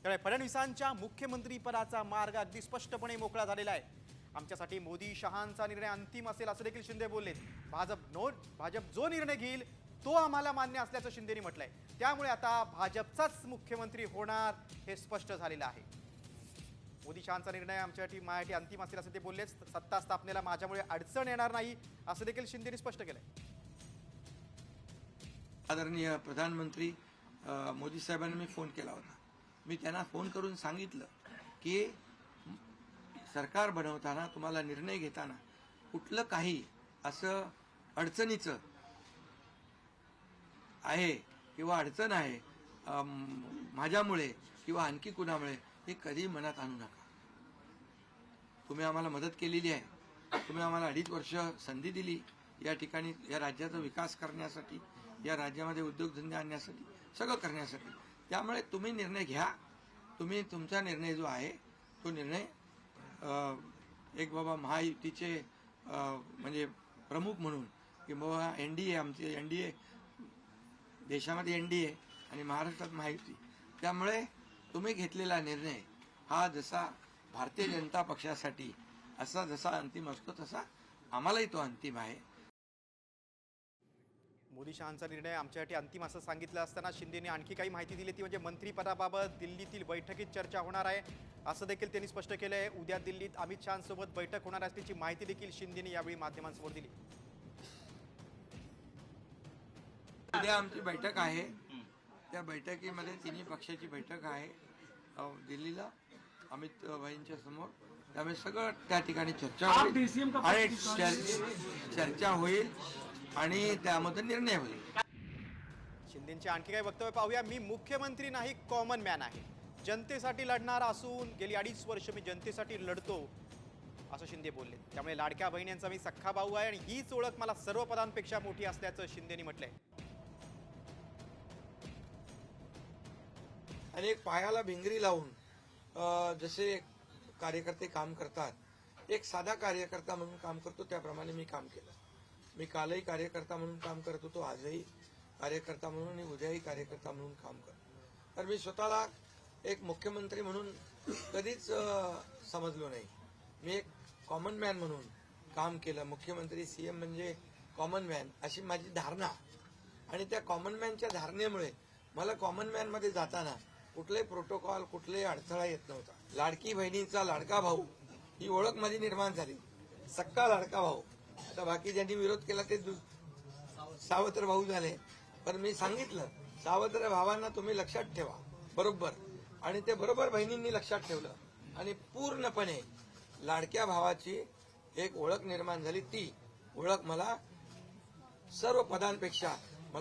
त्यामुळे फडणवीसांच्या मुख्यमंत्रीपदाचा मार्ग अगदी स्पष्टपणे मोकळा झालेला आहे। आमच्यासाठी मोदी शहांचा निर्णय अंतिम असेल असं देखील शिंदे बोललेत। भाजप जो निर्णय घेईल तो आम्हाला मान्य असल्याचं शिंदेनी म्हटलंय। त्यामुळे आता भाजपचाच मुख्यमंत्री होणार हे स्पष्ट झालेलं आहे। मोदी शहांचा निर्णय माझ्यासाठी अंतिम असेल असं ते बोललेच। सत्ता स्थापनेला माझ्यामुळे अडचण येणार नाही असं देखील शिंदेनी स्पष्ट केलंय। आदरणीय प्रधानमंत्री मोदी साहेबांना मी फोन केला होता। मी त्यांना फोन करून सांगितलं की सरकार बनवताना तुम्हाला निर्णय घेताना कुठलं काही असं अडचणीचं आहे किंवा अडचण आहे माझ्यामुळे किंवा आणखी कुणामुळे हे कधी मनात आणू नका। तुम्ही आम्हाला मदत केलेली आहे, तुम्ही आम्हाला 2.5 वर्ष संधी दिली या ठिकाणी या राज्याचा विकास करण्यासाठी, या राज्यामध्ये उद्योगधंदे आणण्यासाठी, सगळं करण्यासाठी। त्यामुळे तुम्ही निर्णय घ्या। तुम्ही तुमचा निर्णय जो आहे तो निर्णय एक बाबा महायुतीचे म्हणजे प्रमुख म्हणून की बाबा एनडीए आमचे एनडीए देशामध्ये एनडीए आणि महाराष्ट्रात महायुती, त्यामुळे तुम्ही घेतलेला निर्णय हा जसा भारतीय जनता पक्षासाठी असा जसा अंतिम असतो तसा आम्हालाही तो अंतिम आहे। मोदी शहांचा निर्णय आमच्यासाठी अंतिम असं सांगितलं असताना शिंदेने आणखी काही माहिती दिली ती म्हणजे मंत्रिपदाबाबत दिल्लीतील बैठकीत चर्चा होणार आहे असं देखील त्यांनी स्पष्ट केलं आहे। उद्या दिल्लीत अमित शहांसोबत बैठक होणार असल्याची माहिती देखील शिंदेने यावेळी माध्यमांसमोर दिली। उद्या आमची बैठक आहे, त्या बैठकीमध्ये तिन्ही पक्षाची बैठक आहे दिल्लीला अमित भाईंच्या समोर। त्यामुळे सगळं त्या ठिकाणी चर्चा होईल आणि चर्चा होईल आणि त्यामध्ये निर्णय होईल। शिंदेचे आणखी काही वक्तव्य पाहूया। मी मुख्यमंत्री नाही, कॉमन मॅन आहे, जनतेसाठी लढणारा असून गेली 2.5 वर्ष मी जनतेसाठी लढतो असं शिंदे बोलले। त्यामुळे लाडक्या बहिणींचा मी सख्खा भाऊ आहे आणि हीच ओळख मला सर्व पदांपेक्षा मोठी असल्याचं शिंदेनी म्हटलंय। आणि एक पायाला भिंगरी लावून जसे कार्यकर्ते काम करतात, एक साधा कार्यकर्ता म्हणून काम करतो त्याप्रमाणे मी काम केलं। मी कालही कार्यकर्ता म्हणून काम करत होतो, आजही कार्यकर्ता म्हणून आणि उद्याही कार्यकर्ता म्हणून काम करतो। तर मी स्वतःला एक मुख्यमंत्री म्हणून कधीच समजलो नाही। मी एक कॉमन मॅन म्हणून काम केलं। मुख्यमंत्री सीएम म्हणजे कॉमन मॅन अशी माझी धारणा, आणि त्या कॉमन मॅनच्या धारणेमुळे मला कॉमन मॅन मध्ये जाताना कुठलाही प्रोटोकॉल कुठलाही अडथळा येत नव्हता। लाडकी बहिणीचा लाडका भाऊ ही ओळख माझी निर्माण झाली, सक्का लाडका भाऊ। आता बाकी ज्यांनी विरोध केला ते सावत्र भाऊ झाले, पण मी सांगितलं सावत्र भावांना तुम्ही लक्षात ठेवा बरोबर, आणि ते बरोबर बहिणींनी लक्षात ठेवलं आणि पूर्णपणे लाडक्या भावाची एक ओळख निर्माण झाली। ती ओळख मला सर्व पदांपेक्षा